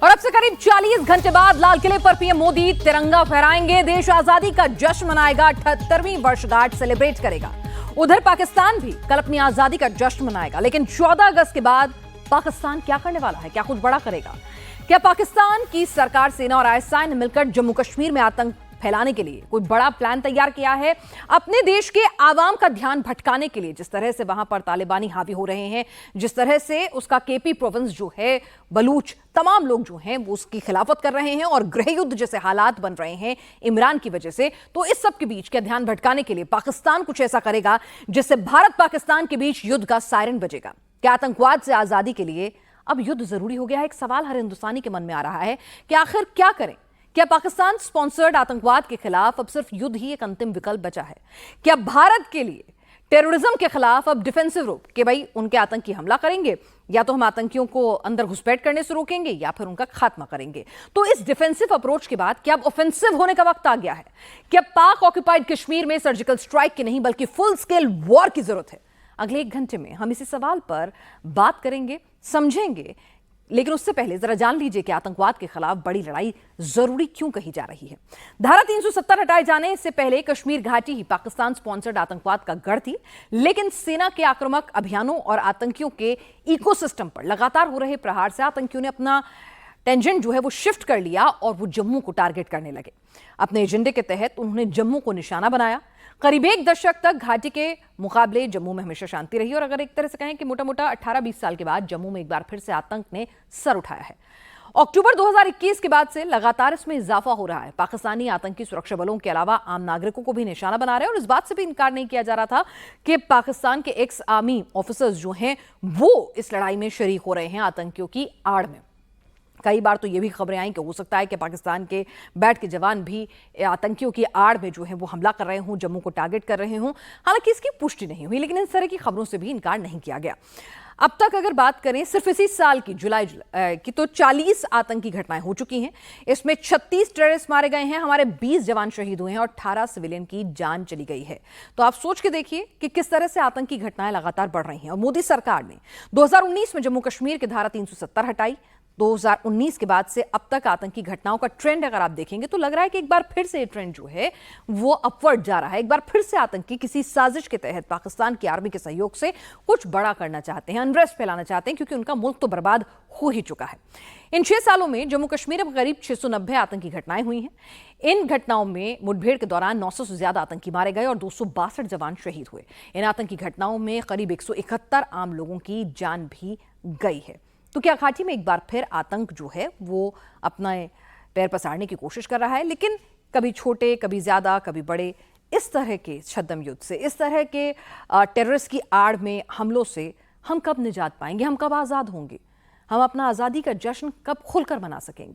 और अब से करीब 40 घंटे बाद लाल किले पर पीएम मोदी तिरंगा फहराएंगे। देश आजादी का जश्न मनाएगा, 78वीं वर्षगांठ सेलिब्रेट करेगा। उधर पाकिस्तान भी कल अपनी आजादी का जश्न मनाएगा। लेकिन 14 अगस्त के बाद पाकिस्तान क्या करने वाला है? क्या कुछ बड़ा करेगा? क्या पाकिस्तान की सरकार, सेना और आईएसआई ने मिलकर जम्मू कश्मीर में आतंक फैलाने के लिए कोई बड़ा प्लान तैयार किया है? अपने देश के आवाम का ध्यान भटकाने के लिए जिस तरह से वहां पर तालिबानी हावी हो रहे हैं, जिस तरह से उसका केपी प्रोविंस जो है, बलूच, तमाम लोग जो हैं वो उसकी खिलाफत कर रहे हैं और गृह युद्ध जैसे हालात बन रहे हैं इमरान की वजह से, तो इस सब के बीच क्या ध्यान भटकाने के लिए पाकिस्तान कुछ ऐसा करेगा जिससे भारत पाकिस्तान के बीच युद्ध का सायरन बजेगा? क्या आतंकवाद से आजादी के लिए अब युद्ध जरूरी हो गया है? एक सवाल हर हिंदुस्तानी के मन में आ रहा है कि आखिर क्या करें? क्या पाकिस्तान स्पॉन्सर्ड आतंकवाद के खिलाफ अब सिर्फ युद्ध ही एक अंतिम विकल्प बचा है? क्या भारत के लिए टेररिज्म के खिलाफ अब डिफेंसिव रूप कि भाई उनके आतंकी हमला करेंगे, या तो हम आतंकियों को अंदर घुसपैठ करने से रोकेंगे या फिर उनका खात्मा करेंगे? तो इस डिफेंसिव अप्रोच के बाद क्या अब ऑफेंसिव होने का वक्त आ गया है? क्या पाक ऑक्युपाइड कश्मीर में सर्जिकल स्ट्राइक की नहीं बल्कि फुल स्केल वॉर की जरूरत है? अगले 1 घंटे में हम इसी सवाल पर बात करेंगे, समझेंगे। लेकिन उससे पहले जरा जान लीजिए कि आतंकवाद के खिलाफ बड़ी लड़ाई जरूरी क्यों कही जा रही है। धारा 370 हटाए जाने से पहले कश्मीर घाटी ही पाकिस्तान स्पॉन्सर्ड आतंकवाद का गढ़ थी। लेकिन सेना के आक्रामक अभियानों और आतंकियों के इकोसिस्टम पर लगातार हो रहे प्रहार से आतंकियों ने अपना टेंजेंट जो है वो शिफ्ट कर लिया और वो जम्मू को टारगेट करने लगे। अपने एजेंडे के तहत उन्होंने जम्मू को निशाना बनाया। करीब 1 दशक तक घाटी के मुकाबले जम्मू में हमेशा शांति रही और अगर एक तरह से कहें कि मोटा मोटा 18-20 साल के बाद जम्मू में एक बार फिर से आतंक ने सर उठाया है। अक्टूबर 2021 के बाद से लगातार इसमें इजाफा हो रहा है। पाकिस्तानी आतंकी सुरक्षा बलों के अलावा आम नागरिकों को भी निशाना बना रहे हैं और इस बात से भी इनकार नहीं किया जा रहा था कि पाकिस्तान के एक्स आर्मी ऑफिसर्स जो हैं वो इस लड़ाई में शरीक हो रहे हैं आतंकियों की आड़ में। कई बार तो ये भी खबरें आई कि हो सकता है कि पाकिस्तान के बैठ के जवान भी आतंकियों की आड़ में जो है वो हमला कर रहे हों, जम्मू को टारगेट कर रहे हों। हालांकि इसकी पुष्टि नहीं हुई, लेकिन इस तरह की खबरों से भी इनकार नहीं किया गया। अब तक अगर बात करें सिर्फ इसी साल की जुलाई की, तो 40 आतंकी घटनाएं हो चुकी हैं। इसमें 36 टेररिस्ट मारे गए हैं, हमारे 20 जवान शहीद हुए हैं और 18 सिविलियन की जान चली गई है। तो आप सोच के देखिए कि किस तरह से आतंकी घटनाएं लगातार बढ़ रही हैं। और मोदी सरकार ने 2019 में जम्मू कश्मीर की धारा 370 हटाई। 2019 के बाद से अब तक आतंकी घटनाओं का ट्रेंड अगर आप देखेंगे तो लग रहा है कि एक बार फिर से ये ट्रेंड जो है वो अपवर्ड जा रहा है। एक बार फिर से आतंकी किसी साजिश के तहत पाकिस्तान की आर्मी के सहयोग से कुछ बड़ा करना चाहते हैं, अनरेस्ट फैलाना चाहते हैं, क्योंकि उनका मुल्क तो बर्बाद हो ही चुका है। इन 6 सालों में जम्मू कश्मीर में करीब 690 आतंकी घटनाएं हुई हैं। इन घटनाओं में मुठभेड़ के दौरान 900 से ज्यादा आतंकी मारे गए और 262 जवान शहीद हुए। इन आतंकी घटनाओं में करीब 171 आम लोगों की जान भी गई है। तो क्या घाटी में एक बार फिर आतंक जो है वो अपना पैर पसारने की कोशिश कर रहा है? लेकिन कभी छोटे, कभी ज्यादा, कभी बड़े, इस तरह के छद्म युद्ध से, इस तरह के टेररिस्ट की आड़ में हमलों से हम कब निजात पाएंगे? हम कब आजाद होंगे? हम अपना आजादी का जश्न कब खुलकर मना सकेंगे?